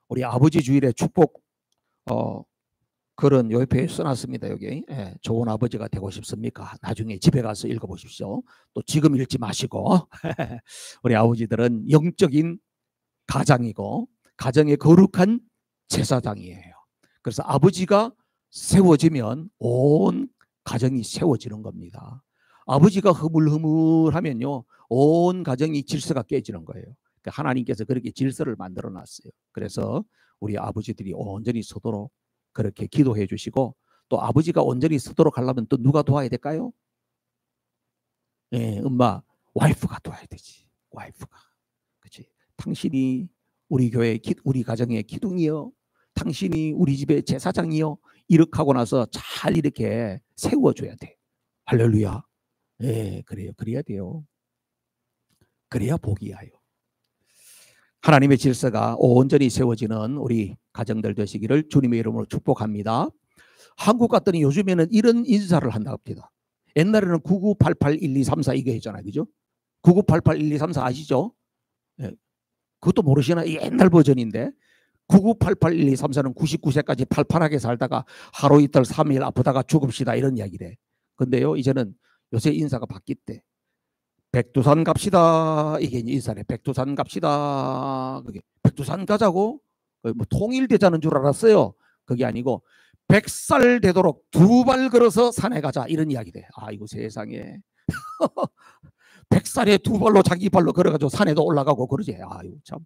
우리 아버지 주일에 축복 글은 요 옆에 써놨습니다. 여기. 예, 좋은 아버지가 되고 싶습니까? 나중에 집에 가서 읽어보십시오. 또 지금 읽지 마시고. 우리 아버지들은 영적인 가장이고 가정의 거룩한 제사장이에요. 그래서 아버지가 세워지면 온 가정이 세워지는 겁니다. 아버지가 흐물흐물하면요, 온 가정이 질서가 깨지는 거예요. 그러니까 하나님께서 그렇게 질서를 만들어 놨어요. 그래서 우리 아버지들이 온전히 서도록 그렇게 기도해 주시고, 또 아버지가 온전히 서도록 하려면 또 누가 도와야 될까요? 예, 엄마, 와이프가 도와야 되지. 와이프가. 그렇지. 당신이 우리 교회, 우리 가정의 기둥이요. 당신이 우리 집의 제사장이요. 이렇게 하고 나서 잘 이렇게 세워줘야 돼. 할렐루야. 예, 그래요. 그래야 돼요. 그래야 복이야요. 하나님의 질서가 온전히 세워지는 우리 가정들 되시기를 주님의 이름으로 축복합니다. 한국 갔더니 요즘에는 이런 인사를 한다고 합니다. 옛날에는 99881234 이거 했잖아요. 그죠? 99881234 아시죠? 예. 그것도 모르시나? 옛날 버전인데 99881234는 99세까지 팔팔하게 살다가 하루 이틀 3일 아프다가 죽읍시다 이런 이야기래. 근데요, 이제는 요새 인사가 바뀌었대. 백두산 갑시다. 이게 인사네. 백두산 갑시다. 그게 백두산 가자고? 뭐 통일되자는 줄 알았어요. 그게 아니고 100살 되도록 2발 걸어서 산에 가자 이런 이야기돼. 아이고 세상에. 100살에 2발로 자기 발로 걸어가지고 산에도 올라가고 그러지. 아유 참.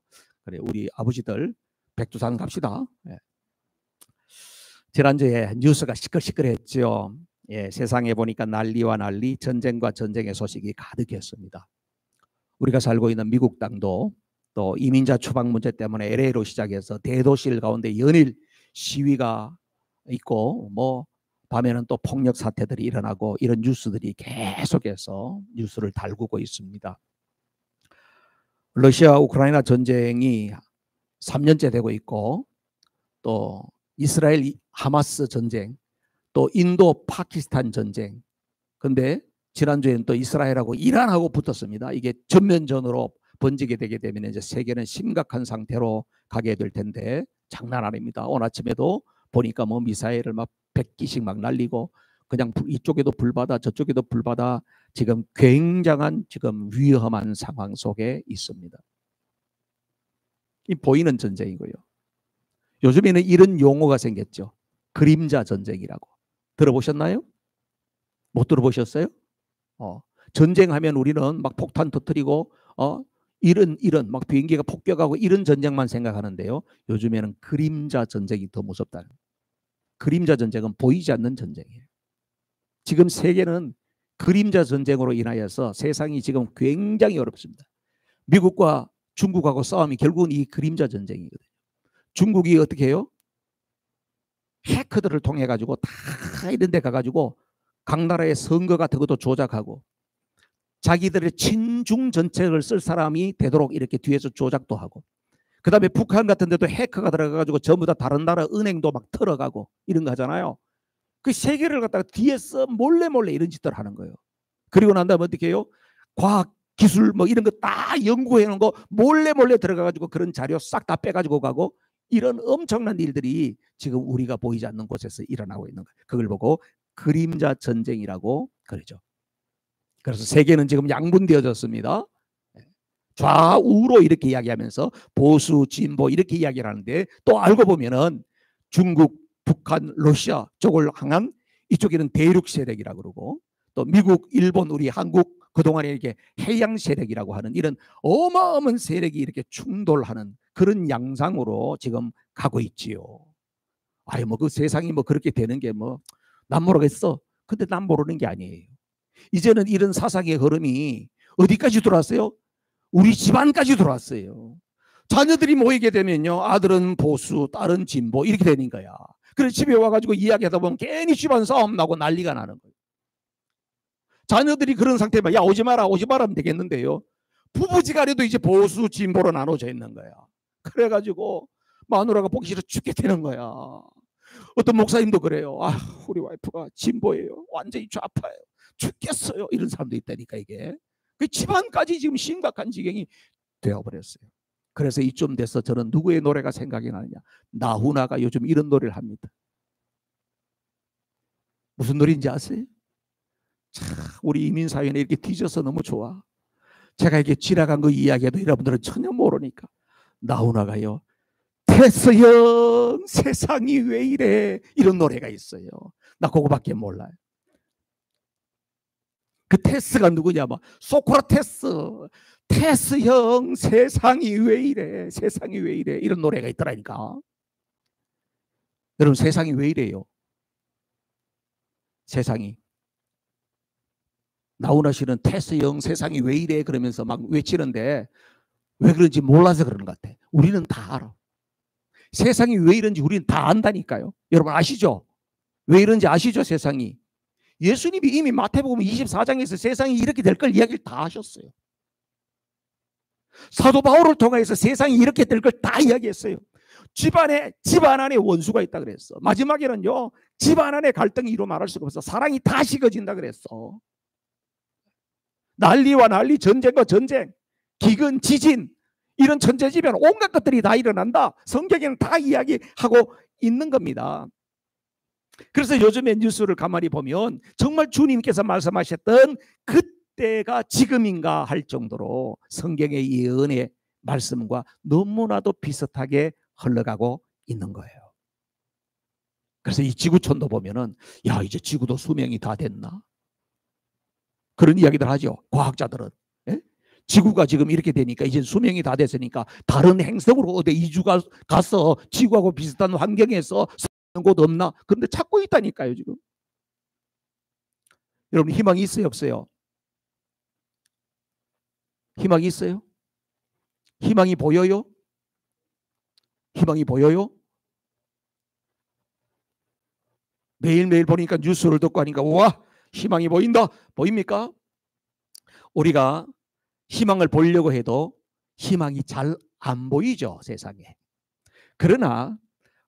그래 우리 아버지들 백두산 갑시다. 예. 지난주에 뉴스가 시끌시끌했죠. 예, 세상에 보니까 난리와 난리, 전쟁과 전쟁의 소식이 가득했습니다. 우리가 살고 있는 미국 땅도 또 이민자 추방 문제 때문에 LA로 시작해서 대도시를 가운데 연일 시위가 있고, 뭐 밤에는 또 폭력 사태들이 일어나고 이런 뉴스들이 계속해서 뉴스를 달구고 있습니다. 러시아 우크라이나 전쟁이 3년째 되고 있고, 또 이스라엘 하마스 전쟁, 또 인도 파키스탄 전쟁. 근데 지난주에는 또 이스라엘하고 이란하고 붙었습니다. 이게 전면전으로 번지게 되게 되면 이제 세계는 심각한 상태로 가게 될 텐데 장난 아닙니다. 오늘 아침에도 보니까 뭐 미사일을 막 100기씩 막 날리고 그냥 이쪽에도 불바다 저쪽에도 불바다, 지금 굉장한 지금 위험한 상황 속에 있습니다. 이 보이는 전쟁이고요. 요즘에는 이런 용어가 생겼죠. 그림자 전쟁이라고. 들어보셨나요? 못 들어보셨어요? 전쟁하면 우리는 막 폭탄 터뜨리고 이런 막 비행기가 폭격하고 이런 전쟁만 생각하는데요. 요즘에는 그림자 전쟁이 더 무섭다는. 그림자 전쟁은 보이지 않는 전쟁이에요. 지금 세계는 그림자 전쟁으로 인하여서 세상이 지금 굉장히 어렵습니다. 미국과 중국하고 싸움이 결국은 이 그림자 전쟁이거든요. 중국이 어떻게 해요? 해커들을 통해 가지고 다 이런 데 가가지고 각 나라의 선거 같은 것도 조작하고 자기들의 친중 정책을 쓸 사람이 되도록 이렇게 뒤에서 조작도 하고, 그 다음에 북한 같은 데도 해커가 들어가가지고 전부 다 다른 나라 은행도 막 털어가고 이런 거 하잖아요. 그 세계를 갖다가 뒤에서 몰래 이런 짓들 하는 거예요. 그리고 난 다음에 어떻게 해요? 과학 기술 뭐 이런 거 다 연구해 놓은 거 몰래 들어가가지고 그런 자료 싹 다 빼가지고 가고, 이런 엄청난 일들이 지금 우리가 보이지 않는 곳에서 일어나고 있는 거예요. 그걸 보고 그림자 전쟁이라고 그러죠. 그래서 세계는 지금 양분되어졌습니다. 좌우로 이렇게 이야기하면서 보수, 진보 이렇게 이야기를 하는데, 또 알고 보면은 중국, 북한, 러시아 쪽을 향한 이쪽에는 대륙 세력이라고 그러고, 또 미국, 일본, 우리 한국 그동안에 이렇게 해양 세력이라고 하는 이런 어마어마한 세력이 이렇게 충돌하는 그런 양상으로 지금 가고 있지요. 아유 뭐 그 세상이 뭐 그렇게 되는 게 뭐 난 모르겠어. 근데 난 모르는 게 아니에요. 이제는 이런 사상의 흐름이 어디까지 들어왔어요? 우리 집안까지 들어왔어요. 자녀들이 모이게 되면요, 아들은 보수, 딸은 진보 이렇게 되는 거야. 그래서 집에 와가지고 이야기하다 보면 괜히 집안 싸움 나고 난리가 나는 거예요. 자녀들이 그런 상태면 야 오지 마라 하면 되겠는데요, 부부지간에도 이제 보수, 진보로 나눠져 있는 거야. 그래가지고 마누라가 보기 싫어 죽게 되는 거야. 어떤 목사님도 그래요. 아, 우리 와이프가 진보예요. 완전히 좌파예요. 죽겠어요. 이런 사람도 있다니까. 이게 그 집안까지 지금 심각한 지경이 되어버렸어요. 그래서 이쯤 돼서 저는 누구의 노래가 생각이 나느냐, 나훈아가 요즘 이런 노래를 합니다. 무슨 노래인지 아세요? 참 우리 이민사회는 이렇게 뒤져서 너무 좋아. 제가 이렇게 지나간 거 이야기해도 여러분들은 전혀 모르니까, 나훈아가요, 테스 형 세상이 왜 이래, 이런 노래가 있어요. 나 그거밖에 몰라요. 그 테스가 누구냐, 막 소크라테스, 테스 형 세상이 왜 이래, 세상이 왜 이래, 이런 노래가 있더라니까. 여러분, 세상이 왜 이래요? 세상이. 나훈아 씨는 테스 형 세상이 왜 이래 그러면서 막 외치는데 왜 그런지 몰라서 그러는 것 같아. 우리는 다 알아. 세상이 왜 이런지 우리는 다 안다니까요. 여러분 아시죠? 왜 이런지 아시죠? 세상이. 예수님이 이미 마태복음 24장에서 세상이 이렇게 될 걸 이야기를 다 하셨어요. 사도 바울을 통해서 세상이 이렇게 될 걸 다 이야기했어요. 집안 안에 원수가 있다 그랬어. 마지막에는요, 집안 안에 갈등이 이루 말할 수가 없어. 사랑이 다 식어진다 그랬어. 난리와 난리, 전쟁과 전쟁, 기근, 지진, 이런 천재지변, 온갖 것들이 다 일어난다. 성경에는 다 이야기하고 있는 겁니다. 그래서 요즘에 뉴스를 가만히 보면 정말 주님께서 말씀하셨던 그때가 지금인가 할 정도로 성경의 이 은혜의 말씀과 너무나도 비슷하게 흘러가고 있는 거예요. 그래서 이 지구촌도 보면은, 야, 이제 지구도 수명이 다 됐나? 그런 이야기들 하죠, 과학자들은. 예? 지구가 지금 이렇게 되니까 이제 수명이 다 됐으니까 다른 행성으로 어디 이주가 가서 지구하고 비슷한 환경에서 사는 곳 없나? 그런데 찾고 있다니까요, 지금. 여러분, 희망이 있어요, 없어요? 희망이 있어요? 희망이 보여요? 희망이 보여요? 매일매일 보니까, 뉴스를 듣고 하니까, 와, 희망이 보인다. 보입니까? 우리가 희망을 보려고 해도 희망이 잘 안 보이죠, 세상에. 그러나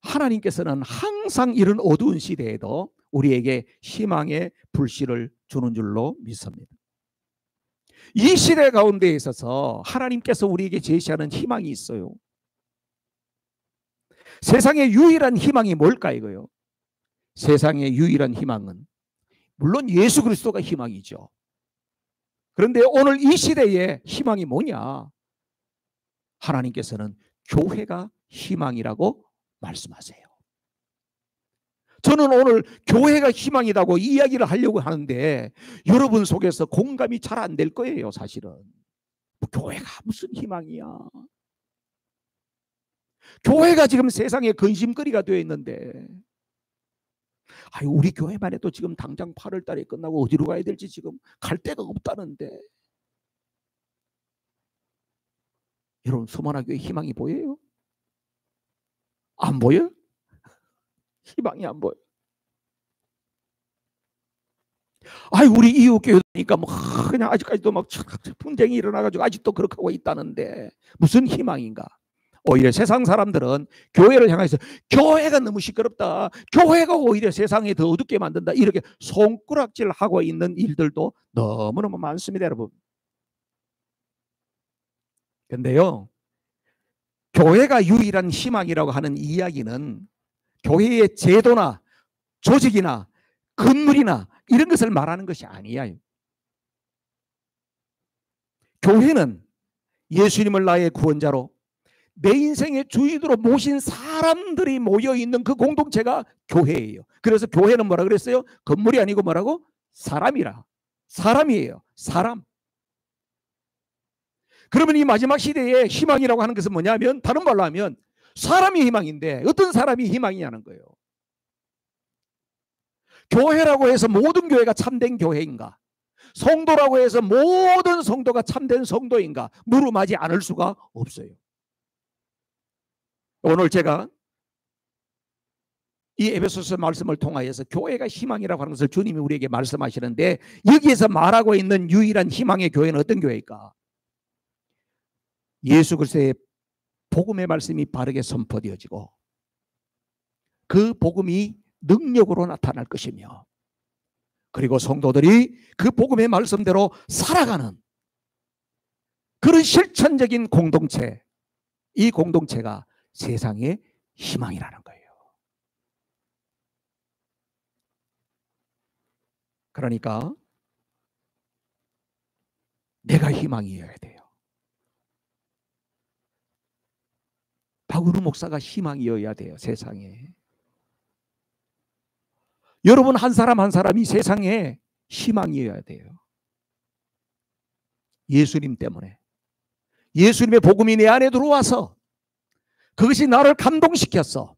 하나님께서는 항상 이런 어두운 시대에도 우리에게 희망의 불씨를 주는 줄로 믿습니다. 이 시대 가운데 있어서 하나님께서 우리에게 제시하는 희망이 있어요. 세상의 유일한 희망이 뭘까 이거요? 세상의 유일한 희망은 물론 예수 그리스도가 희망이죠. 그런데 오늘 이 시대의 희망이 뭐냐? 하나님께서는 교회가 희망이라고 말씀하세요. 저는 오늘 교회가 희망이라고 이야기를 하려고 하는데 여러분 속에서 공감이 잘 안 될 거예요, 사실은. 교회가 무슨 희망이야? 교회가 지금 세상의 근심거리가 되어 있는데, 아유, 우리 교회만 해도 지금 당장 8월 달에 끝나고 어디로 가야 될지 지금 갈 데가 없다는데. 여러분, 소만화 교회 희망이 보여요? 안 보여요? 희망이 안 보여. 아유, 우리 이웃교회니까 뭐 그냥 아직까지도 막 분쟁이 일어나가지고 아직도 그렇게 하고 있다는데 무슨 희망인가? 오히려 세상 사람들은 교회를 향해서 교회가 너무 시끄럽다, 교회가 오히려 세상에 더 어둡게 만든다, 이렇게 손가락질하고 있는 일들도 너무너무 많습니다, 여러분. 근데요, 교회가 유일한 희망이라고 하는 이야기는 교회의 제도나 조직이나 건물이나 이런 것을 말하는 것이 아니에요. 교회는 예수님을 나의 구원자로 내 인생의 주인으로 모신 사람들이 모여있는 그 공동체가 교회예요. 그래서 교회는 뭐라 그랬어요? 건물이 아니고 뭐라고? 사람이라. 사람이에요. 사람. 그러면 이 마지막 시대의 희망이라고 하는 것은 뭐냐면, 다른 말로 하면 사람이 희망인데 어떤 사람이 희망이냐는 거예요. 교회라고 해서 모든 교회가 참된 교회인가? 성도라고 해서 모든 성도가 참된 성도인가? 물음하지 않을 수가 없어요. 오늘 제가 이 에베소서 말씀을 통하여서 교회가 희망이라고 하는 것을 주님이 우리에게 말씀하시는데, 여기에서 말하고 있는 유일한 희망의 교회는 어떤 교회일까? 예수 그리스도의 복음의 말씀이 바르게 선포되어지고 그 복음이 능력으로 나타날 것이며, 그리고 성도들이 그 복음의 말씀대로 살아가는 그런 실천적인 공동체, 이 공동체가 세상의 희망이라는 거예요. 그러니까 내가 희망이어야 돼요. 박은우 목사가 희망이어야 돼요. 세상에. 여러분 한 사람 한 사람이 세상에 희망이어야 돼요. 예수님 때문에. 예수님의 복음이 내 안에 들어와서 그것이 나를 감동시켰어.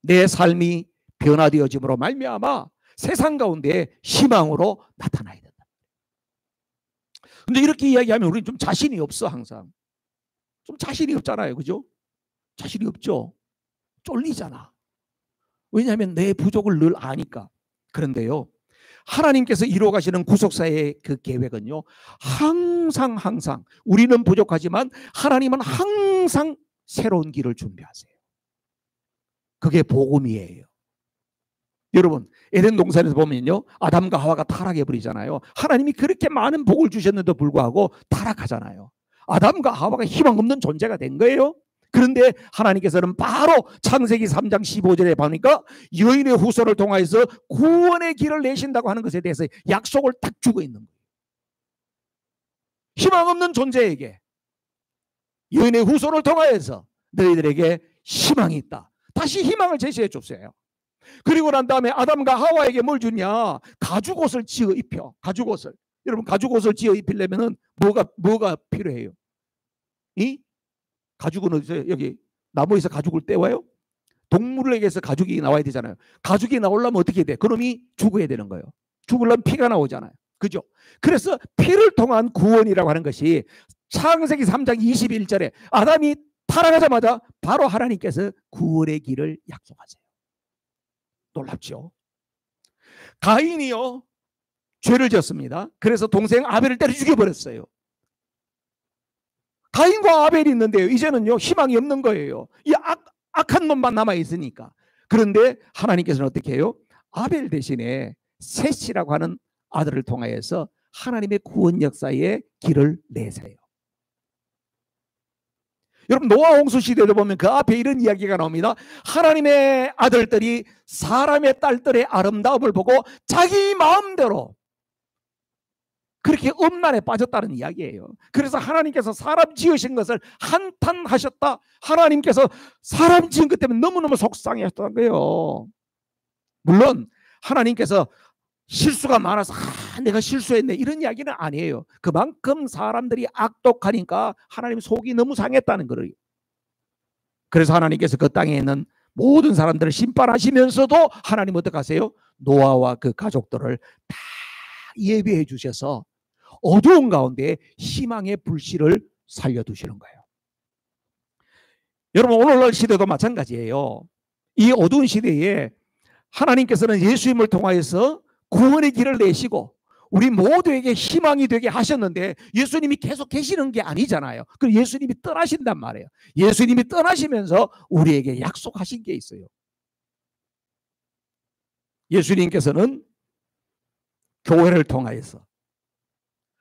내 삶이 변화되어짐으로 말미암아 세상 가운데 희망으로 나타나야 된다. 근데 이렇게 이야기하면 우리는 좀 자신이 없어. 항상 좀 자신이 없잖아요. 그죠? 자신이 없죠. 쫄리잖아. 왜냐하면 내 부족을 늘 아니까. 그런데요, 하나님께서 이루어 가시는 구속사의 그 계획은요, 항상 우리는 부족하지만 하나님은 항상 새로운 길을 준비하세요. 그게 복음이에요. 여러분 에덴 동산에서 보면요, 아담과 하와가 타락해 버리잖아요. 하나님이 그렇게 많은 복을 주셨는데도 불구하고 타락하잖아요. 아담과 하와가 희망 없는 존재가 된 거예요. 그런데 하나님께서는 바로 창세기 3장 15절에 보니까 여인의 후손을 통하여서 구원의 길을 내신다고 하는 것에 대해서 약속을 딱 주고 있는 거예요. 희망 없는 존재에게 여인의 후손을 통하여서 너희들에게 희망이 있다. 다시 희망을 제시해 줬어요. 그리고 난 다음에 아담과 하와에게 뭘 주냐? 가죽옷을 지어 입혀. 가죽옷을. 여러분 가죽옷을 지어 입히려면은 뭐가 필요해요? 이 가죽은 어디서, 여기 나무에서 가죽을 떼와요? 동물에게서 가죽이 나와야 되잖아요. 가죽이 나오려면 어떻게 돼? 그놈이 죽어야 되는 거예요. 죽으려면 피가 나오잖아요. 그죠? 그래서 피를 통한 구원이라고 하는 것이 창세기 3장 21절에 아담이 타락하자마자 바로 하나님께서 구원의 길을 약속하세요. 놀랍죠? 가인이요, 죄를 지었습니다. 그래서 동생 아벨을 때려 죽여버렸어요. 가인과 아벨이 있는데요, 이제는요 희망이 없는 거예요. 이 악한 놈만 남아있으니까. 그런데 하나님께서는 어떻게 해요? 아벨 대신에 셋이라고 하는 아들을 통하여서 하나님의 구원 역사의 길을 내세요. 여러분 노아 홍수 시대도 보면 그 앞에 이런 이야기가 나옵니다. 하나님의 아들들이 사람의 딸들의 아름다움을 보고 자기 마음대로 그렇게 음란에 빠졌다는 이야기예요. 그래서 하나님께서 사람 지으신 것을 한탄하셨다. 하나님께서 사람 지은 것 때문에 너무너무 속상해하셨다는 거예요. 물론 하나님께서 실수가 많아서 내가 실수했네 이런 이야기는 아니에요. 그만큼 사람들이 악독하니까 하나님 속이 너무 상했다는 거예요. 그래서 하나님께서 그 땅에 있는 모든 사람들을 심판하시면서도 하나님 어떻게 하세요? 노아와 그 가족들을 다 예비해 주셔서 어두운 가운데 희망의 불씨를 살려두시는 거예요. 여러분 오늘날 시대도 마찬가지예요. 이 어두운 시대에 하나님께서는 예수님을 통하여서 구원의 길을 내시고 우리 모두에게 희망이 되게 하셨는데 예수님이 계속 계시는 게 아니잖아요. 그 예수님이 떠나신단 말이에요. 예수님이 떠나시면서 우리에게 약속하신 게 있어요. 예수님께서는 교회를 통하여서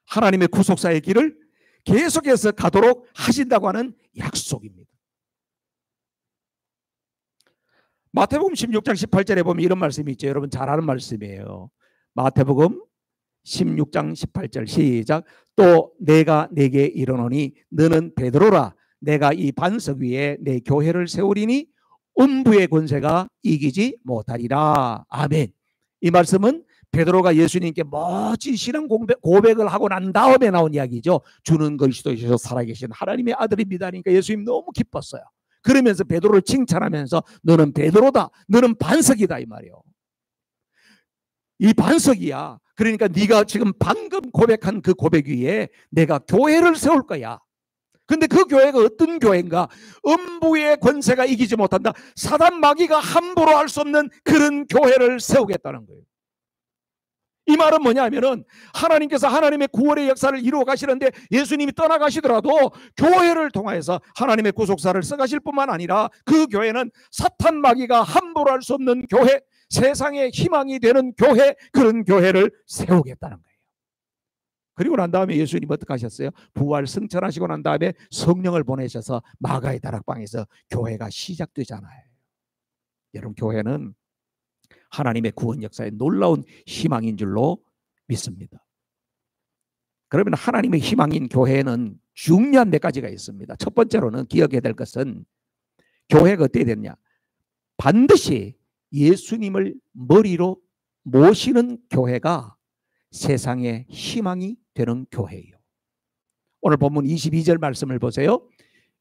하나님의 구속사의 길을 계속해서 가도록 하신다고 하는 약속입니다. 마태복음 16장 18절에 보면 이런 말씀이 있죠. 여러분 잘 아는 말씀이에요. 마태복음 16장 18절 시작. 또 내가 네게 이르노니 너는 베드로라. 내가 이 반석 위에 내 교회를 세우리니 음부의 권세가 이기지 못하리라. 아멘. 이 말씀은 베드로가 예수님께 멋진 신앙 고백을 하고 난 다음에 나온 이야기죠. 주는 그리스도이셔서 살아계신 하나님의 아들입니다. 그러니까 예수님 너무 기뻤어요. 그러면서 베드로를 칭찬하면서 너는 베드로다. 너는 반석이다 이 말이에요. 이 반석이야. 그러니까 네가 지금 방금 고백한 그 고백 위에 내가 교회를 세울 거야. 근데 그 교회가 어떤 교회인가? 음부의 권세가 이기지 못한다. 사단 마귀가 함부로 할 수 없는 그런 교회를 세우겠다는 거예요. 이 말은 뭐냐면은 하나님께서 하나님의 구원의 역사를 이루어 가시는데 예수님이 떠나가시더라도 교회를 통해서 하나님의 구속사를 써가실 뿐만 아니라 그 교회는 사탄 마귀가 함부로 할 수 없는 교회, 세상의 희망이 되는 교회, 그런 교회를 세우겠다는 거예요. 그리고 난 다음에 예수님 어떻게 하셨어요? 부활 승천하시고 난 다음에 성령을 보내셔서 마가의 다락방에서 교회가 시작되잖아요. 여러분, 교회는 하나님의 구원 역사의 놀라운 희망인 줄로 믿습니다. 그러면 하나님의 희망인 교회에는 중요한 몇 가지가 있습니다. 첫 번째로는 기억해야 될 것은 교회가 어떻게 됐냐? 반드시 예수님을 머리로 모시는 교회가 세상의 희망이 되는 교회예요. 오늘 본문 22절 말씀을 보세요.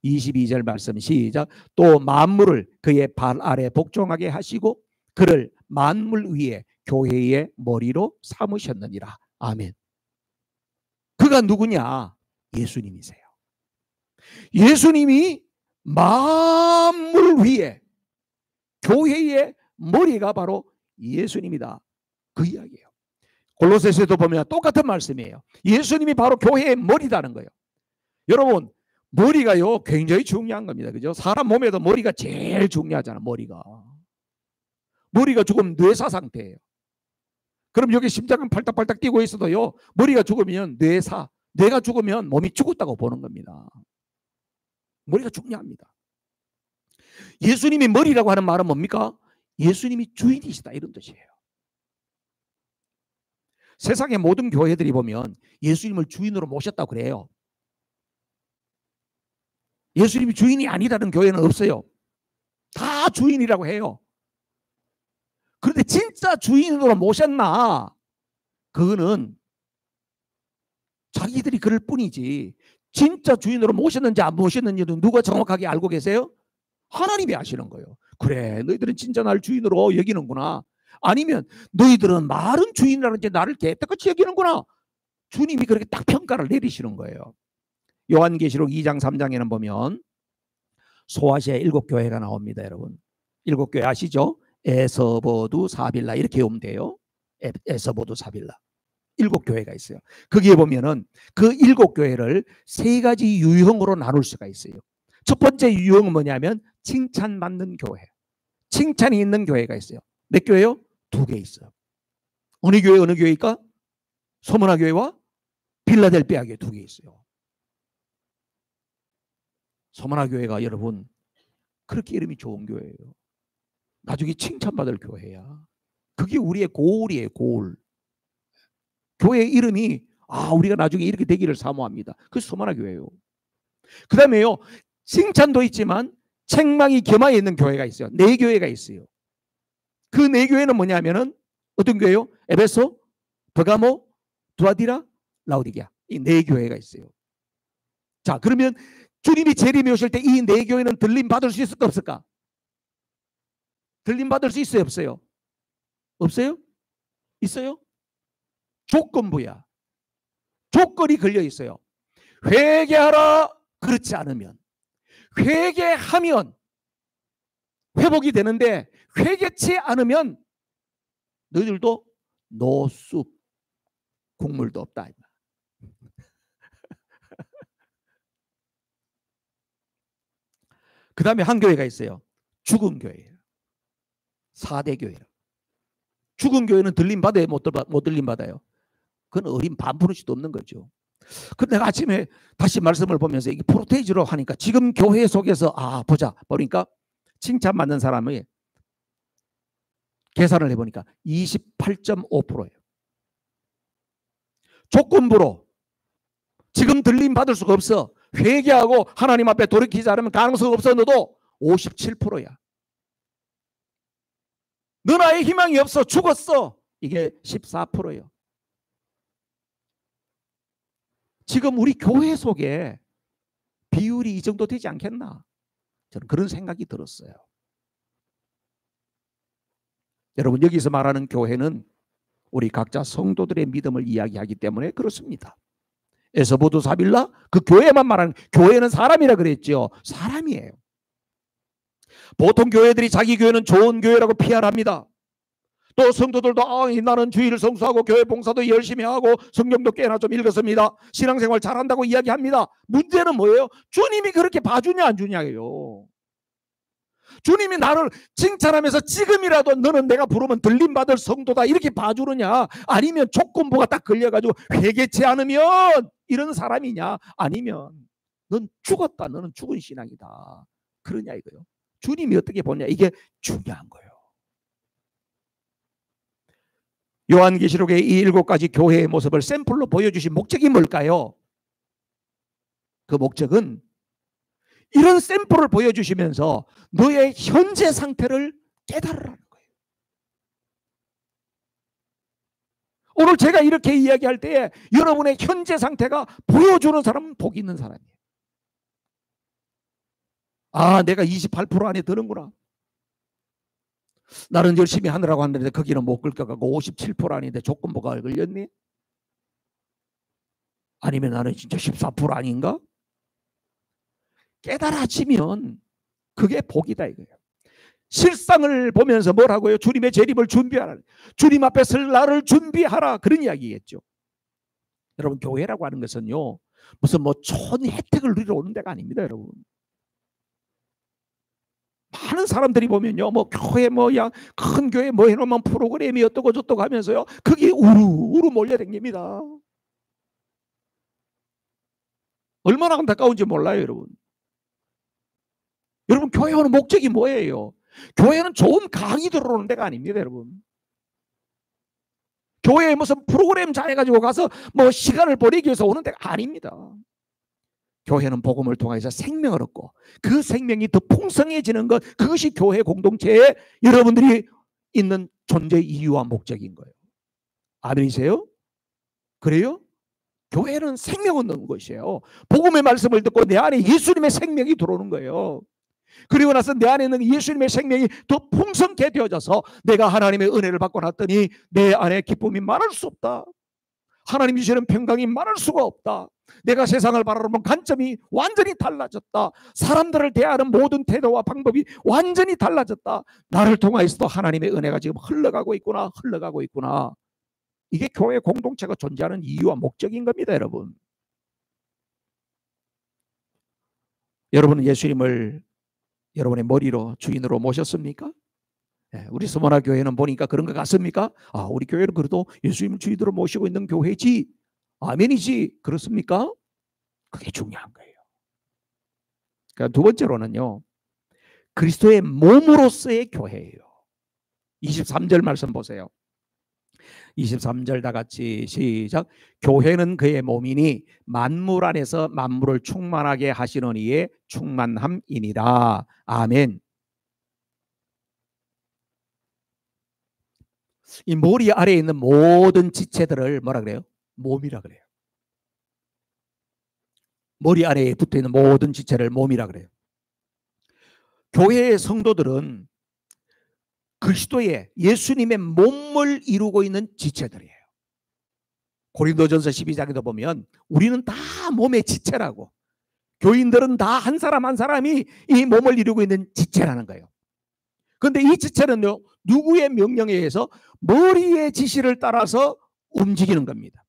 22절 말씀 시작. 또 만물을 그의 발 아래 복종하게 하시고 그를 만물 위에 교회의 머리로 삼으셨느니라. 아멘. 그가 누구냐? 예수님이세요. 예수님이 만물 위에 교회의 머리가 바로 예수님이다. 그 이야기예요. 골로새서에도 보면 똑같은 말씀이에요. 예수님이 바로 교회의 머리다는 거예요. 여러분, 머리가요 굉장히 중요한 겁니다. 그죠? 사람 몸에도 머리가 제일 중요하잖아. 머리가 죽으면 뇌사 상태예요. 그럼 여기 심장은 팔딱팔딱 뛰고 있어도요, 머리가 죽으면 뇌가 죽으면 몸이 죽었다고 보는 겁니다. 머리가 중요합니다. 예수님이 머리라고 하는 말은 뭡니까? 예수님이 주인이시다, 이런 뜻이에요. 세상의 모든 교회들이 보면 예수님을 주인으로 모셨다고 그래요. 예수님이 주인이 아니라는 교회는 없어요. 다 주인이라고 해요. 그런데 진짜 주인으로 모셨나? 그거는 자기들이 그럴 뿐이지, 진짜 주인으로 모셨는지 안 모셨는지도 누가 정확하게 알고 계세요? 하나님이 아시는 거예요. 그래, 너희들은 진짜 나를 주인으로 여기는구나. 아니면 너희들은 말은 주인이라는지 나를 개떡같이 여기는구나. 주님이 그렇게 딱 평가를 내리시는 거예요. 요한계시록 2장 3장에는 보면 소아시아 7교회가 나옵니다. 여러분, 7교회 아시죠? 에서보두 사빌라 이렇게 오면 돼요. 에서보두 사빌라 7교회가 있어요. 거기에 보면은 그 7교회를 세 가지 유형으로 나눌 수가 있어요. 첫 번째 유형은 뭐냐면 칭찬받는 교회, 칭찬이 있는 교회가 있어요. 몇 교회요? 2개 있어요. 어느 교회일까? 소문화 교회와 필라델피아 교회 2개 있어요. 소문화 교회가 여러분 그렇게 이름이 좋은 교회예요. 나중에 칭찬받을 교회야. 그게 우리의 고울이에요. 고울. 교회 이름이 우리가 나중에 이렇게 되기를 사모합니다. 그래서 소문화 교회예요. 그 다음에요, 칭찬도 있지만 책망이 겸하여 있는 교회가 있어요. 4교회가 있어요. 그 4교회는 뭐냐면은 어떤 교회요? 에베소, 버가모, 두아디라, 라오디게아. 이 4교회가 있어요. 자, 그러면 주님이 재림이 오실 때 이 4교회는 들림 받을 수 있을까 없을까? 들림 받을 수 있어요 없어요? 없어요? 있어요? 조건부야. 조건이 걸려 있어요. 회개하라. 그렇지 않으면, 회개하면 회복이 되는데 회개치 않으면 너희들도 노숲, 국물도 없다. 그 다음에 한 교회가 있어요. 죽은 교회예요. 4대 교회. 죽은 교회는 들림 받아요? 못 들림 받아요? 그건 어린 반푼어치도 없는 거죠. 근데 내가 아침에 다시 말씀을 보면서 이게 프로테이지로 하니까 지금 교회 속에서 보니까 칭찬받는 사람의 계산을 해보니까 28.5%예요. 조건부로 지금 들림 받을 수가 없어. 회개하고 하나님 앞에 돌이키지 않으면 가능성 없어. 너도 57%야. 너 나의 희망이 없어. 죽었어. 이게 14%예요. 지금 우리 교회 속에 비율이 이 정도 되지 않겠나? 저는 그런 생각이 들었어요. 여러분, 여기서 말하는 교회는 우리 각자 성도들의 믿음을 이야기하기 때문에 그렇습니다. 에서보두 사빌라, 그 교회만 말하는, 교회는 사람이라 그랬죠. 사람이에요. 보통 교회들이 자기 교회는 좋은 교회라고 PR합니다. 또 성도들도 나는 주일을 성수하고 교회 봉사도 열심히 하고 성경도 꽤나 좀 읽었습니다. 신앙생활 잘한다고 이야기합니다. 문제는 뭐예요? 주님이 그렇게 봐주냐 안 주냐예요. 주님이 나를 칭찬하면서 지금이라도 너는 내가 부르면 들림받을 성도다 이렇게 봐주느냐, 아니면 조건부가 딱 걸려가지고 회개치 않으면 이런 사람이냐, 아니면 넌 죽었다, 너는 죽은 신앙이다 그러냐 이거요. 주님이 어떻게 보냐, 이게 중요한 거예요. 요한계시록의 이 7가지 교회의 모습을 샘플로 보여주신 목적이 뭘까요? 그 목적은 이런 샘플을 보여주시면서 너의 현재 상태를 깨달으라는 거예요. 오늘 제가 이렇게 이야기할 때에 여러분의 현재 상태가 보여주는 사람은 복 있는 사람이에요. 아, 내가 28% 안에 드는구나. 나는 열심히 하느라고 하는데 거기는 못 끌려가고 57% 아닌데 조건부가 걸렸니? 아니면 나는 진짜 14% 아닌가? 깨달아지면 그게 복이다 이거예요. 실상을 보면서 뭐라고요? 주님의 재림을 준비하라. 주님 앞에 설 날을 준비하라. 그런 이야기겠죠. 여러분, 교회라고 하는 것은요, 무슨 뭐 촌 혜택을 누리러 오는 데가 아닙니다, 여러분. 많은 사람들이 보면요, 뭐 교회 뭐야 큰 교회 뭐 해놓으면 프로그램이 어떠고 저떠고 하면서요, 그게 우르르 몰려다닙니다. 얼마나 안타까운지 몰라요, 여러분. 여러분, 교회 오는 목적이 뭐예요? 교회는 좋은 강의 들어오는 데가 아닙니다, 여러분. 교회에 무슨 프로그램 잘해가지고 가서 뭐 시간을 보내기 위해서 오는 데가 아닙니다. 교회는 복음을 통해서 생명을 얻고 그 생명이 더 풍성해지는 것, 그것이 교회 공동체에 여러분들이 있는 존재 이유와 목적인 거예요. 아멘이세요? 그래요? 교회는 생명 얻는 것이에요. 복음의 말씀을 듣고 내 안에 예수님의 생명이 들어오는 거예요. 그리고 나서 내 안에 있는 예수님의 생명이 더 풍성케 되어져서 내가 하나님의 은혜를 받고 났더니 내 안에 기쁨이 말할 수 없다. 하나님 주시는 평강이 말할 수가 없다. 내가 세상을 바라보는 관점이 완전히 달라졌다. 사람들을 대하는 모든 태도와 방법이 완전히 달라졌다. 나를 통하여서도 하나님의 은혜가 지금 흘러가고 있구나, 흘러가고 있구나. 이게 교회 공동체가 존재하는 이유와 목적인 겁니다, 여러분. 여러분은 예수님을 여러분의 머리로 주인으로 모셨습니까? 네, 우리 서머나 교회는 보니까 그런 것 같습니까? 아, 우리 교회는 그래도 예수님을 주인으로 모시고 있는 교회지. 아멘이지. 그렇습니까? 그게 중요한 거예요. 그러니까 두 번째로는요, 그리스도의 몸으로서의 교회예요. 23절 말씀 보세요. 23절 다 같이 시작. 교회는 그의 몸이니 만물 안에서 만물을 충만하게 하시는 이의 충만함이니라. 아멘. 이 머리 아래에 있는 모든 지체들을 뭐라 그래요? 몸이라 그래요. 머리 아래에 붙어있는 모든 지체를 몸이라 그래요. 교회의 성도들은 그리스도의 예수님의 몸을 이루고 있는 지체들이에요. 고린도전서 12장에도 보면 우리는 다 몸의 지체라고, 교인들은 다 한 사람 한 사람이 이 몸을 이루고 있는 지체라는 거예요. 그런데 이 지체는요, 누구의 명령에 의해서 머리의 지시를 따라서 움직이는 겁니다.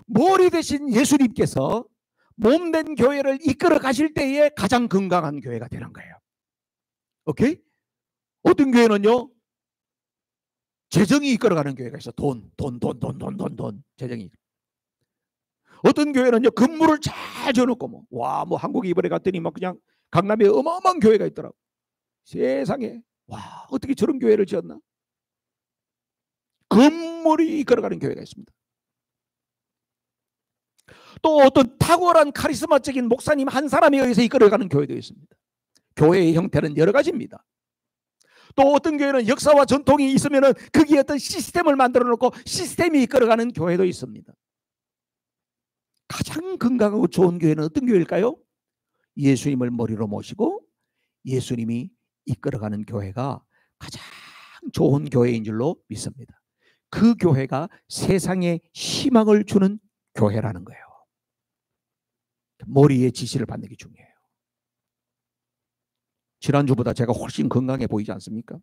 머리 대신 예수님께서 몸된 교회를 이끌어 가실 때에 가장 건강한 교회가 되는 거예요. 오케이? 어떤 교회는요, 재정이 이끌어가는 교회가 있어. 돈. 재정이. 어떤 교회는요, 건물을 잘 지어놓고 뭐, 와, 뭐 한국 이번에 갔더니 막 그냥 강남에 어마어마한 교회가 있더라고. 세상에, 와, 어떻게 저런 교회를 지었나? 건물이 이끌어가는 교회가 있습니다. 또 어떤 탁월한 카리스마적인 목사님 한 사람에 의해서 이끌어가는 교회도 있습니다. 교회의 형태는 여러 가지입니다. 또 어떤 교회는 역사와 전통이 있으면 거기에 어떤 시스템을 만들어 놓고 시스템이 이끌어가는 교회도 있습니다. 가장 건강하고 좋은 교회는 어떤 교회일까요? 예수님을 머리로 모시고 예수님이 이끌어가는 교회가 가장 좋은 교회인 줄로 믿습니다. 그 교회가 세상에 희망을 주는 교회라는 거예요. 머리의 지시를 받는 게 중요해요. 지난주보다 제가 훨씬 건강해 보이지 않습니까?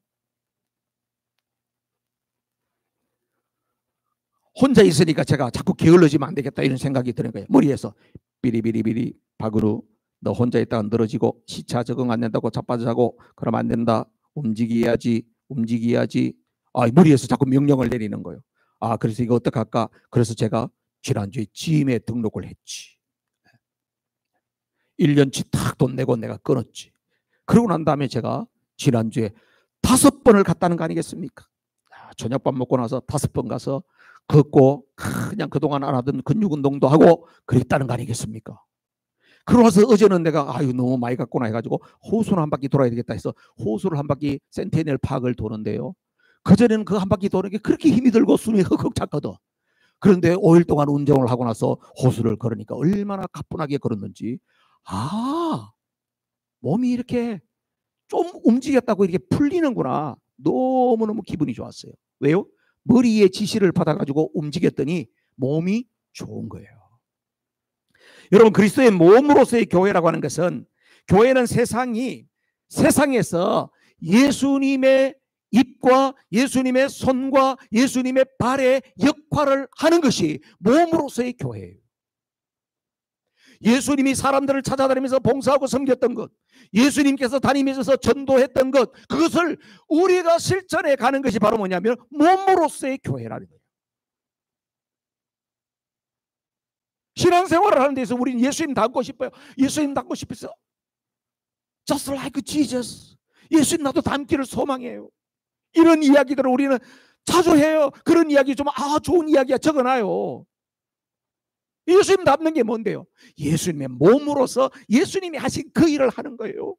혼자 있으니까 제가 자꾸 게을러지면 안 되겠다 이런 생각이 드는 거예요. 머리에서 비리비리비리 박으로 너 혼자 있다가 늘어지고 시차 적응 안 된다고 자빠져 자고 그러면 안 된다. 움직여야지. 머리에서 자꾸 명령을 내리는 거예요. 그래서 이거 어떡할까? 그래서 제가 지난주에 짐에 등록을 했지. 1년치 탁 돈 내고 내가 끊었지. 그러고 난 다음에 제가 지난주에 5번을 갔다는 거 아니겠습니까? 저녁밥 먹고 나서 5번 가서 걷고 그냥 그동안 안 하던 근육 운동도 하고 그랬다는 거 아니겠습니까? 그러고 나서 어제는 내가 너무 많이 갔구나 해가지고 호수를 한 바퀴 돌아야 되겠다 해서 호수를 한 바퀴 센티넬 파크를 도는데요. 그전에는 그 한 바퀴 도는 게 그렇게 힘이 들고 숨이 헉헉 찼거든. 그런데 5일 동안 운전을 하고 나서 호수를 걸으니까 얼마나 가뿐하게 걸었는지 몸이 이렇게 좀 움직였다고 이렇게 풀리는구나. 너무너무 기분이 좋았어요. 왜요? 머리에 지시를 받아가지고 움직였더니 몸이 좋은 거예요. 여러분, 그리스도의 몸으로서의 교회라고 하는 것은, 교회는 세상에서 예수님의 입과 예수님의 손과 예수님의 발의 역할을 하는 것이 몸으로서의 교회예요. 예수님이 사람들을 찾아다니면서 봉사하고 섬겼던 것, 예수님께서 다니면서 전도했던 것, 그것을 우리가 실천해 가는 것이 바로 뭐냐면 몸으로서의 교회라는 거예요. 신앙생활을 하는 데서 우리는 예수님 닮고 싶어요. 예수님 닮고 싶어서 Just like Jesus. 예수님 나도 닮기를 소망해요. 이런 이야기들을 우리는 자주 해요. 그런 이야기 좀 좋은 이야기야 적어놔요. 예수님 닮는 게 뭔데요? 예수님의 몸으로서 예수님이 하신 그 일을 하는 거예요.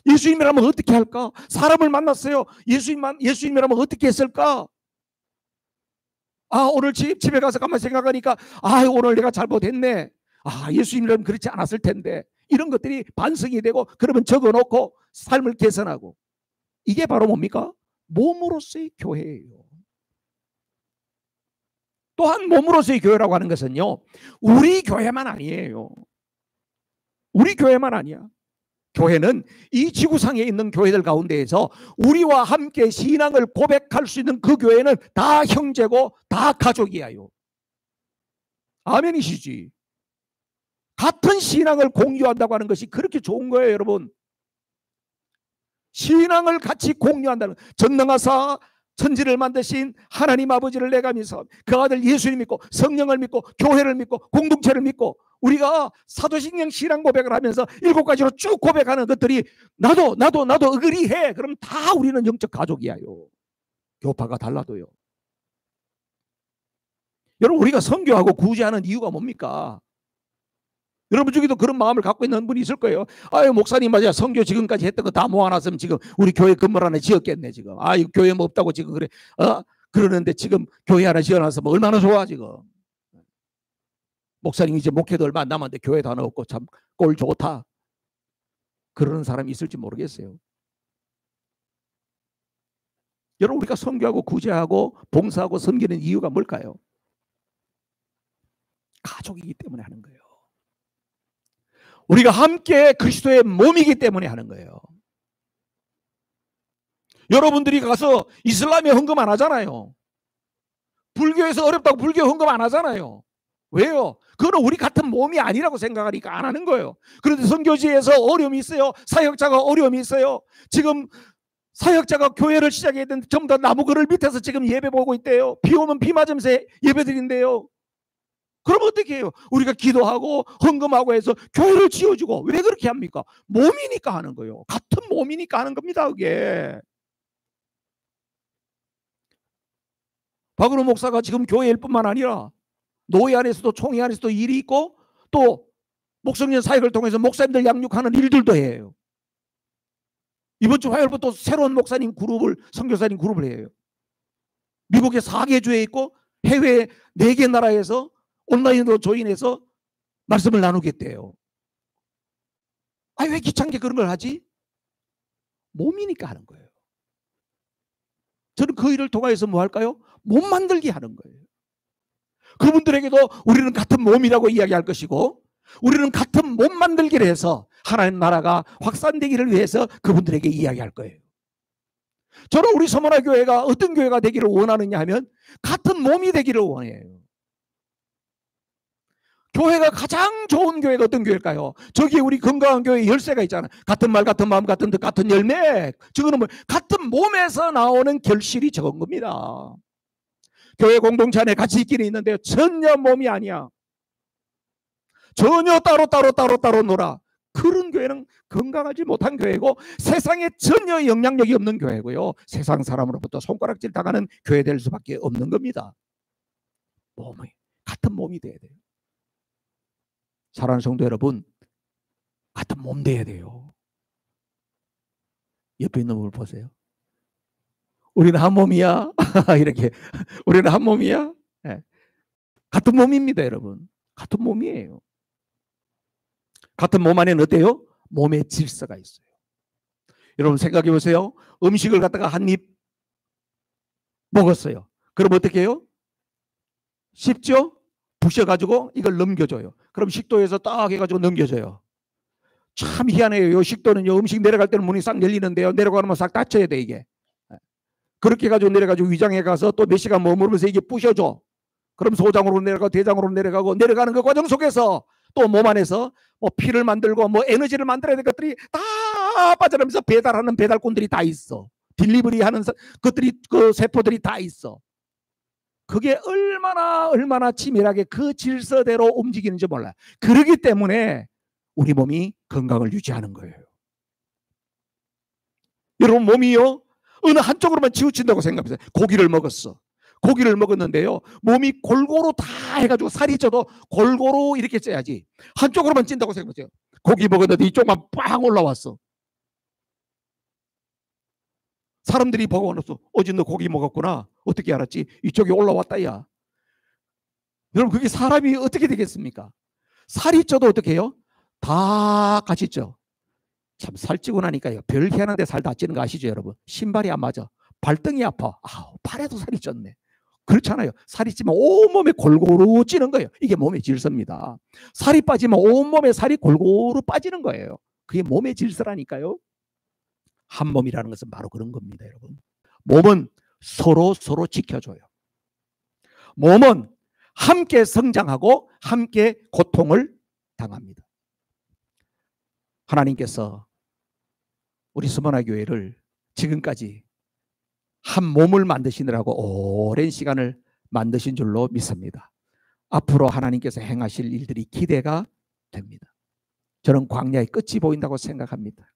예수님이라면 어떻게 할까? 사람을 만났어요. 예수님이라면 어떻게 했을까? 오늘 집에 가서 가만히 생각하니까 오늘 내가 잘못했네. 예수님이라면 그렇지 않았을 텐데. 이런 것들이 반성이 되고 그러면 적어놓고 삶을 개선하고. 이게 바로 뭡니까? 몸으로서의 교회예요. 또한 몸으로서의 교회라고 하는 것은요, 우리 교회만 아니에요. 우리 교회만 아니야. 교회는 이 지구상에 있는 교회들 가운데에서 우리와 함께 신앙을 고백할 수 있는 그 교회는 다 형제고 다 가족이에요. 아멘이시지. 같은 신앙을 공유한다고 하는 것이 그렇게 좋은 거예요, 여러분. 신앙을 같이 공유한다는, 전능하사 천지를 만드신 하나님 아버지를 내가 믿어 그 아들 예수님 믿고 성령을 믿고 교회를 믿고 공동체를 믿고, 우리가 사도신경 신앙 고백을 하면서 7가지로 쭉 고백하는 것들이 나도 어그리해. 그럼 다 우리는 영적 가족이에요. 교파가 달라도요. 여러분, 우리가 선교하고 구제하는 이유가 뭡니까? 여러분 중에도 그런 마음을 갖고 있는 분이 있을 거예요. 목사님 맞아, 선교 지금까지 했던 거 다 모아놨으면 지금 우리 교회 건물 하나 지었겠네. 지금 이거 교회 뭐 없다고 지금 그래 그러는데 지금 교회 하나 지어놔서 뭐 얼마나 좋아. 지금 목사님 이제 목회도 얼마 안 남았는데 교회도 하나 없고 참 꼴 좋다, 그러는 사람이 있을지 모르겠어요. 여러분, 우리가 선교하고 구제하고 봉사하고 섬기는 이유가 뭘까요? 가족이기 때문에 하는 거예요. 우리가 함께 그리스도의 몸이기 때문에 하는 거예요. 여러분들이 가서 이슬람에 헌금 안 하잖아요. 불교에서 어렵다고 불교 헌금 안 하잖아요. 왜요? 그거는 우리 같은 몸이 아니라고 생각하니까 안 하는 거예요. 그런데 선교지에서 어려움이 있어요. 사역자가 어려움이 있어요. 지금 사역자가 교회를 시작했는데 전부 다 나무 그늘 밑에서 지금 예배 보고 있대요. 비 오면 비 맞으면서 예배 드린대요. 그럼 어떻게 해요? 우리가 기도하고 헌금하고 해서 교회를 지어주고. 왜 그렇게 합니까? 몸이니까 하는 거예요. 같은 몸이니까 하는 겁니다. 그게. 박은호 목사가 지금 교회일 뿐만 아니라 노예 안에서도 총회 안에서도 일이 있고, 또 목성년 사역을 통해서 목사님들 양육하는 일들도 해요. 이번 주 화요일부터 새로운 목사님 그룹을, 선교사님 그룹을 해요. 미국의 4개 주에 있고 해외 4개 나라에서 온라인으로 조인해서 말씀을 나누겠대요. 왜 귀찮게 그런 걸 하지? 몸이니까 하는 거예요. 저는 그 일을 통해서 뭐 할까요? 몸 만들기 하는 거예요. 그분들에게도 우리는 같은 몸이라고 이야기할 것이고, 우리는 같은 몸 만들기를 해서 하나님 나라가 확산되기를 위해서 그분들에게 이야기할 거예요. 저는 우리 서문화 교회가 어떤 교회가 되기를 원하느냐 하면 같은 몸이 되기를 원해요. 교회가 가장 좋은 교회가 어떤 교회일까요? 저기 우리 건강한 교회 열쇠가 있잖아. 같은 말, 같은 마음, 같은 뜻, 같은 열매. 저거는 뭐 같은 몸에서 나오는 결실이 적은 겁니다. 교회 공동체 안에 같이 있기는 있는데 전혀 몸이 아니야. 전혀 따로 놀아. 그런 교회는 건강하지 못한 교회고 세상에 전혀 영향력이 없는 교회고요. 세상 사람으로부터 손가락질 당하는 교회 될 수밖에 없는 겁니다. 몸이 같은 몸이 돼야 돼요. 사랑하는 성도 여러분, 같은 몸 돼야 돼요. 옆에 있는 분을 보세요. 우리는 한 몸이야. 이렇게 우리는 한 몸이야. 네. 같은 몸입니다, 여러분. 같은 몸이에요. 같은 몸 안에는 어때요? 몸의 질서가 있어요. 여러분 생각해 보세요. 음식을 갖다가 한 입 먹었어요. 그럼 어떻게 해요? 쉽죠? 부셔가지고 이걸 넘겨줘요. 그럼 식도에서 딱 해가지고 넘겨줘요. 참 희한해요. 이 식도는요, 음식 내려갈 때는 문이 싹 열리는데요, 내려가면 싹 닫혀야 돼, 이게. 그렇게 해가지고 내려가지고 위장에 가서 또 몇 시간 머무르면서 이게 부셔줘. 그럼 소장으로 내려가고 대장으로 내려가고, 내려가는 그 과정 속에서 또 몸 안에서 뭐 피를 만들고 뭐 에너지를 만들어야 될 것들이 다 빠져나면서 배달하는 배달꾼들이 다 있어. 딜리버리 하는 것들이, 그 세포들이 다 있어. 그게 얼마나 치밀하게 그 질서대로 움직이는지 몰라요. 그러기 때문에 우리 몸이 건강을 유지하는 거예요. 여러분 몸이요, 어느 한쪽으로만 치우친다고 생각하세요. 고기를 먹었어. 고기를 먹었는데요, 몸이 골고루 다 해가지고 살이 쪄도 골고루 이렇게 쪄야지. 한쪽으로만 찐다고 생각하세요. 고기 먹었는데 이쪽만 빵 올라왔어. 사람들이 보고 왔어. 어제 너 고기 먹었구나. 어떻게 알았지? 이쪽에 올라왔다, 야. 여러분 그게 사람이 어떻게 되겠습니까? 살이 쪄도 어떻게 해요? 다 같이 쪄. 참 살찌고 나니까요, 별 희한한데 살 다 찌는 거 아시죠, 여러분? 신발이 안 맞아. 발등이 아파. 팔에도 살이 쪘네. 그렇잖아요. 살이 찌면 온몸에 골고루 찌는 거예요. 이게 몸의 질서입니다. 살이 빠지면 온몸에 살이 골고루 빠지는 거예요. 그게 몸의 질서라니까요. 한 몸이라는 것은 바로 그런 겁니다, 여러분. 몸은 서로 지켜줘요. 몸은 함께 성장하고 함께 고통을 당합니다. 하나님께서 우리 스모나 교회를 지금까지 한 몸을 만드시느라고 오랜 시간을 만드신 줄로 믿습니다. 앞으로 하나님께서 행하실 일들이 기대가 됩니다. 저는 광야의 끝이 보인다고 생각합니다.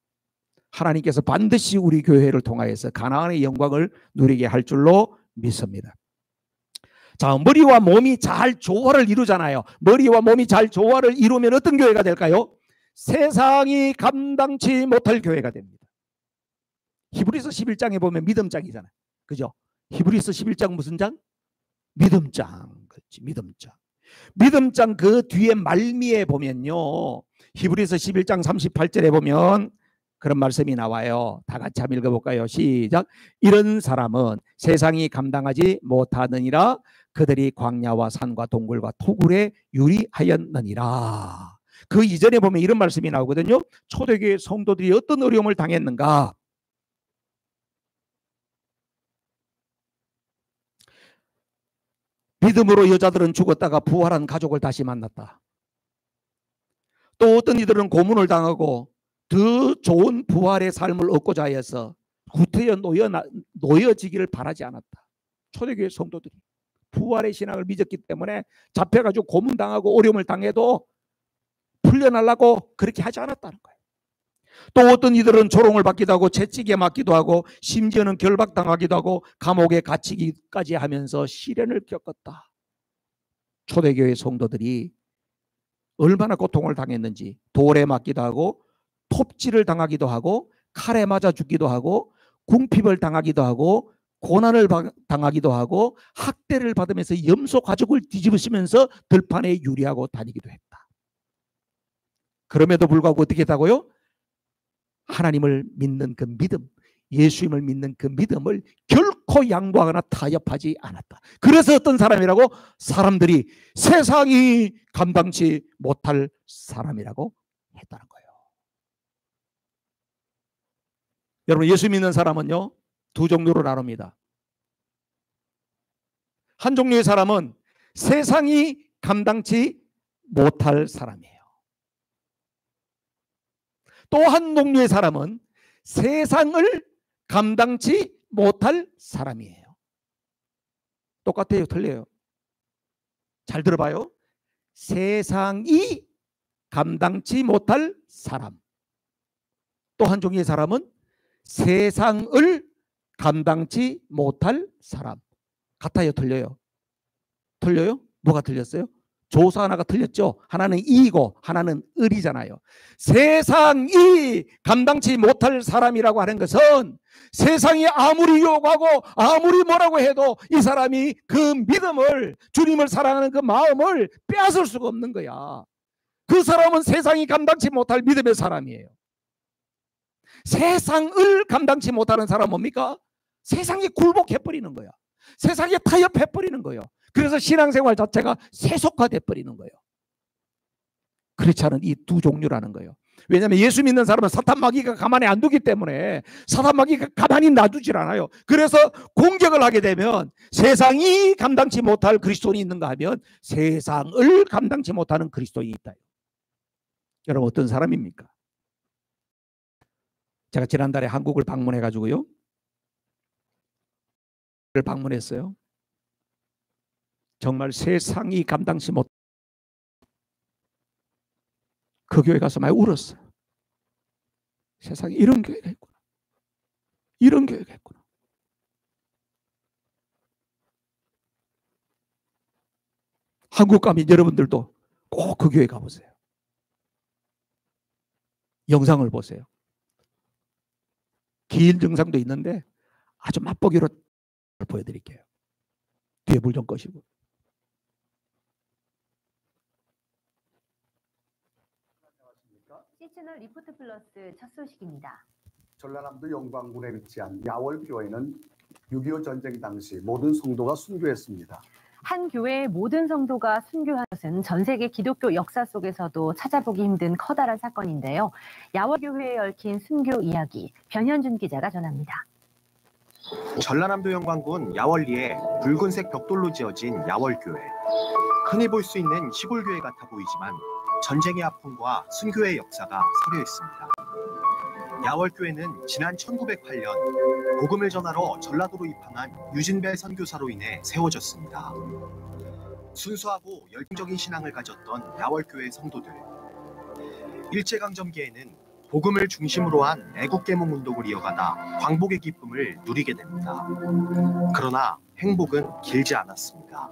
하나님께서 반드시 우리 교회를 통하여서 가나안의 영광을 누리게 할 줄로 믿습니다. 자, 머리와 몸이 잘 조화를 이루잖아요. 머리와 몸이 잘 조화를 이루면 어떤 교회가 될까요? 세상이 감당치 못할 교회가 됩니다. 히브리서 11장에 보면 믿음장이잖아요. 그죠? 히브리서 11장 무슨 장? 믿음장. 그렇지, 믿음장. 믿음장 그 뒤에 말미에 보면요, 히브리서 11장 38절에 보면 그런 말씀이 나와요. 다 같이 한번 읽어볼까요? 시작. 이런 사람은 세상이 감당하지 못하느니라. 그들이 광야와 산과 동굴과 토굴에 유리하였느니라. 그 이전에 보면 이런 말씀이 나오거든요. 초대교회 성도들이 어떤 어려움을 당했는가. 믿음으로 여자들은 죽었다가 부활한 가족을 다시 만났다. 또 어떤 이들은 고문을 당하고 더 좋은 부활의 삶을 얻고자 해서 후퇴에 놓여지기를 바라지 않았다. 초대교회 성도들이 부활의 신앙을 믿었기 때문에 잡혀가지고 고문당하고 어려움을 당해도 풀려나려고 그렇게 하지 않았다는 거예요. 또 어떤 이들은 조롱을 받기도 하고 채찍에 맞기도 하고 심지어는 결박당하기도 하고 감옥에 갇히기까지 하면서 시련을 겪었다. 초대교회 성도들이 얼마나 고통을 당했는지, 돌에 맞기도 하고 톱질을 당하기도 하고 칼에 맞아 죽기도 하고 궁핍을 당하기도 하고 고난을 당하기도 하고 학대를 받으면서 염소 가죽을 뒤집으시면서 들판에 유리하고 다니기도 했다. 그럼에도 불구하고 어떻게 했다고요? 하나님을 믿는 그 믿음, 예수님을 믿는 그 믿음을 결코 양보하거나 타협하지 않았다. 그래서 어떤 사람이라고? 사람들이 세상이 감당치 못할 사람이라고 했다는 거예요. 여러분 예수 믿는 사람은요, 두 종류로 나눕니다. 한 종류의 사람은 세상이 감당치 못할 사람이에요. 또 한 종류의 사람은 세상을 감당치 못할 사람이에요. 똑같아요? 틀려요? 잘 들어봐요. 세상이 감당치 못할 사람. 또 한 종류의 사람은 세상을 감당치 못할 사람. 같아요? 틀려요? 틀려요? 뭐가 틀렸어요? 조사 하나가 틀렸죠. 하나는 이고 하나는 을이잖아요. 세상이 감당치 못할 사람이라고 하는 것은 세상이 아무리 유혹하고 아무리 뭐라고 해도 이 사람이 그 믿음을, 주님을 사랑하는 그 마음을 빼앗을 수가 없는 거야. 그 사람은 세상이 감당치 못할 믿음의 사람이에요. 세상을 감당치 못하는 사람은 뭡니까? 세상에 굴복해버리는 거야. 세상에 타협해버리는 거예요. 그래서 신앙생활 자체가 세속화돼 버리는 거예요. 그렇지 않은 이 두 종류라는 거예요. 왜냐하면 예수 믿는 사람은 사탄 마귀가 가만히 안 두기 때문에 사탄 마귀가 가만히 놔두질 않아요. 그래서 공격을 하게 되면 세상이 감당치 못할 그리스도인이 있는가 하면 세상을 감당치 못하는 그리스도인이 있다. 여러분 어떤 사람입니까? 제가 지난달에 한국을 방문해 가지고요. 방문했어요. 정말 세상이 감당치 못. 그 교회 가서 많이 울었어요. 세상에 이런 교회가 있구나. 이런 교회가 있구나. 한국 가면 여러분들도 꼭 그 교회 가보세요. 영상을 보세요. 긴 영상도 있는데 아주 맛보기로 보여드릴게요. 뒤에 불 좀 꺼시고. C채널 리포트 플러스 첫 소식입니다. 전라남도 영광군에 위치한 야월교회는 6.25 전쟁 당시 모든 성도가 순교했습니다. 한 교회의 모든 성도가 순교한 것은 전 세계 기독교 역사 속에서도 찾아보기 힘든 커다란 사건인데요. 야월교회에 얽힌 순교 이야기, 변현준 기자가 전합니다. 전라남도 영광군 야월리에 붉은색 벽돌로 지어진 야월교회. 흔히 볼 수 있는 시골교회 같아 보이지만 전쟁의 아픔과 순교의 역사가 서려 있습니다. 야월교회는 지난 1908년 복음을 전하러 전라도로 입항한 유진배 선교사로 인해 세워졌습니다. 순수하고 열정적인 신앙을 가졌던 야월교회 성도들. 일제강점기에는 복음을 중심으로 한 애국계몽 운동을 이어가다 광복의 기쁨을 누리게 됩니다. 그러나 행복은 길지 않았습니다.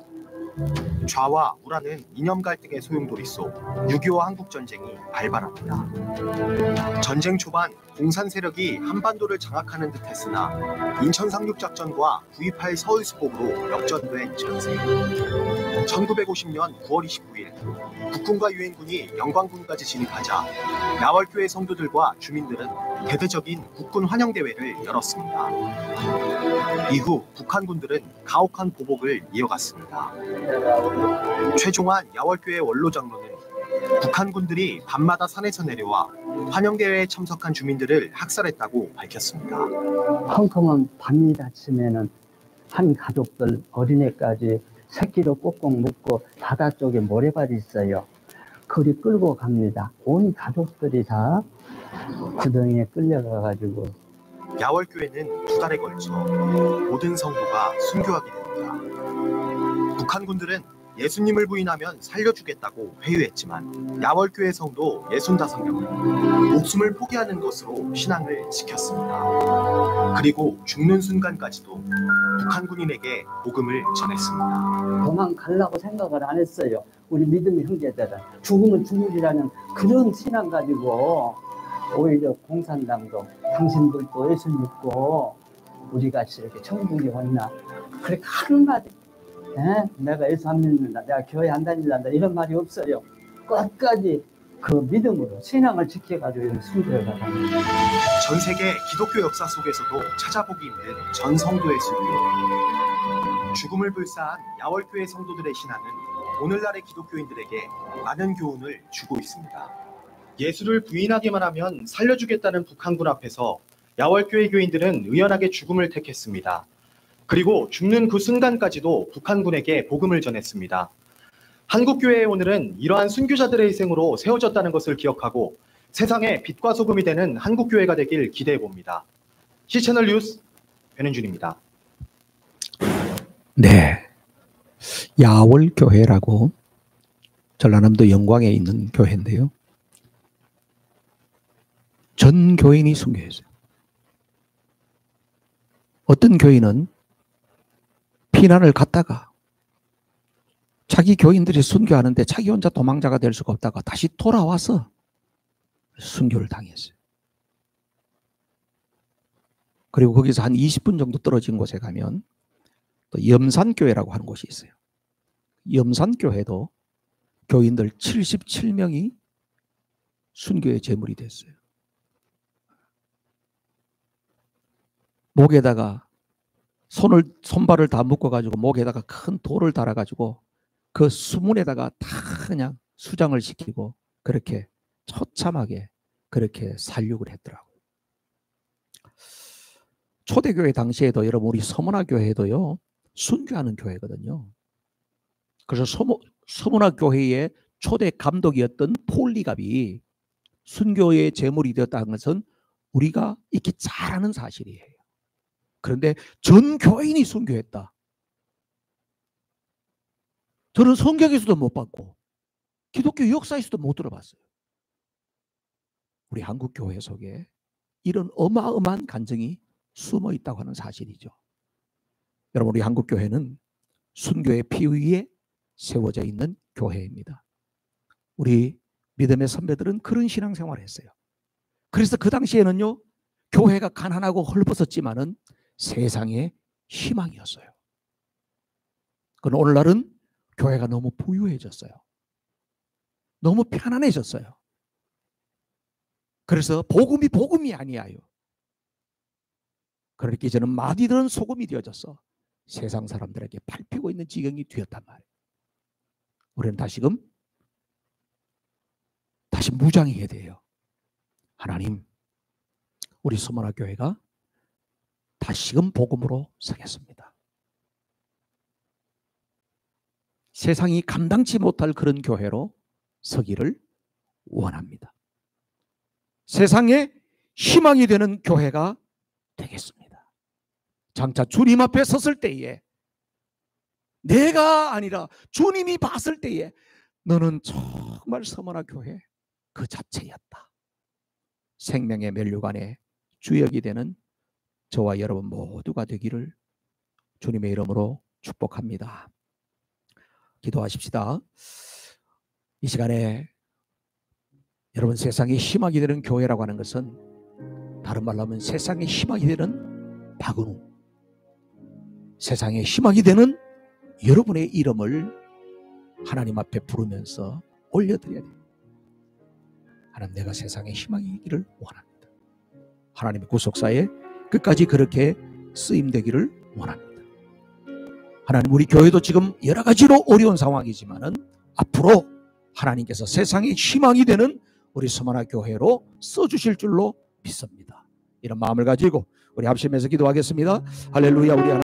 좌와 우라는 이념 갈등의 소용돌이 속 6.25 한국전쟁이 발발합니다. 전쟁 초반 공산 세력이 한반도를 장악하는 듯 했으나 인천 상륙작전과 9.28 서울수복으로 역전된 전세. 1950년 9월 29일 국군과 유엔군이 영광군까지 진입하자 야월교회 성도들과 주민들은 대대적인 국군 환영대회를 열었습니다. 이후 북한군들은 가혹한 보복을 이어갔습니다. 최종환 야월교회 원로장로는 북한군들이 밤마다 산에서 내려와 환영대회에 참석한 주민들을 학살했다고 밝혔습니다. 펑펑은 밤이 다치면은 한 가족들 어린애까지 새끼로 꼭꼭 묶고 바다 쪽에 모래밭이 있어요. 그리 끌고 갑니다. 온 가족들이 다 구덩이에 끌려가가지고. 야월교회는 2달에 걸쳐 모든 성도가 순교하게 됩니다. 북한군들은 예수님을 부인하면 살려주겠다고 회유했지만 야월교회 성도 65명은 목숨을 포기하는 것으로 신앙을 지켰습니다. 그리고 죽는 순간까지도 북한군인에게 복음을 전했습니다. 도망가려고 생각을 안 했어요. 우리 믿음의 형제들은 죽으면 죽으리라는 그런 신앙 가지고 오히려 공산당도 당신들도 예수 믿고 우리가 이렇게 천국에 왔나 그렇게 하는 말이 내가 예수 안 믿는다, 내가 교회 안 다닌다 이런 말이 없어요. 끝까지 그 믿음으로 신앙을 지켜가지고 순교를 하답니다. 전 세계 기독교 역사 속에서도 찾아보기 힘든 전 성도의 순교. 죽음을 불사한 야월교회 성도들의 신앙은 오늘날의 기독교인들에게 많은 교훈을 주고 있습니다. 예수를 부인하기만 하면 살려주겠다는 북한군 앞에서 야월교회 교인들은 의연하게 죽음을 택했습니다. 그리고 죽는 그 순간까지도 북한군에게 복음을 전했습니다. 한국교회의 오늘은 이러한 순교자들의 희생으로 세워졌다는 것을 기억하고 세상의 빛과 소금이 되는 한국교회가 되길 기대해 봅니다. C채널 뉴스 변현준입니다. 네, 야월교회라고 전라남도 영광에 있는 교회인데요. 전 교인이 순교했어요. 어떤 교인은 피난을 갔다가 자기 교인들이 순교하는데 자기 혼자 도망자가 될 수가 없다가 다시 돌아와서 순교를 당했어요. 그리고 거기서 한 20분 정도 떨어진 곳에 가면 또 염산교회라고 하는 곳이 있어요. 염산교회도 교인들 77명이 순교의 제물이 됐어요. 목에다가 손발을 다 묶어가지고 목에다가 큰 돌을 달아가지고 그 수문에다가 다 그냥 수장을 시키고 그렇게 처참하게 그렇게 살육을 했더라고요. 초대교회 당시에도 여러분 우리 서문화교회도요 순교하는 교회거든요. 그래서 서문화교회의 초대 감독이었던 폴리갑이 순교의 제물이 되었다는 것은 우리가 익히 잘 아는 사실이에요. 그런데 전 교인이 순교했다. 저는 성경에서도 못 봤고 기독교 역사에서도 못 들어봤어요. 우리 한국 교회 속에 이런 어마어마한 간증이 숨어 있다고 하는 사실이죠. 여러분 우리 한국 교회는 순교의 피 위에 세워져 있는 교회입니다. 우리 믿음의 선배들은 그런 신앙생활을 했어요. 그래서 그 당시에는요 교회가 가난하고 헐벗었지만은 세상의 희망이었어요. 그런데 오늘날은 교회가 너무 부유해졌어요. 너무 편안해졌어요. 그래서 복음이 아니에요. 그렇게 이제는 마디들은 소금이 되어져서 세상 사람들에게 밟히고 있는 지경이 되었단 말이에요. 우리는 다시금 다시 무장해야 돼요. 하나님, 우리 서문화교회가 다시금 복음으로 서겠습니다. 세상이 감당치 못할 그런 교회로 서기를 원합니다. 세상에 희망이 되는 교회가 되겠습니다. 장차 주님 앞에 섰을 때에 내가 아니라 주님이 봤을 때에 너는 정말 서문화교회 그 자체였다. 생명의 면류관에 주역이 되는 저와 여러분 모두가 되기를 주님의 이름으로 축복합니다. 기도하십시다. 이 시간에 여러분 세상에 희망이 되는 교회라고 하는 것은 다른 말로 하면 세상에 희망이 되는 박은우, 세상에 희망이 되는 여러분의 이름을 하나님 앞에 부르면서 올려드려야 돼요. 하나님, 내가 세상에 희망이기를 원합니다. 하나님의 구속사에 끝까지 그렇게 쓰임되기를 원합니다. 하나님, 우리 교회도 지금 여러 가지로 어려운 상황이지만은 앞으로 하나님께서 세상에 희망이 되는 우리 서문화교회로 써주실 줄로 믿습니다. 이런 마음을 가지고 우리 합심해서 기도하겠습니다. 할렐루야. 우리 하나님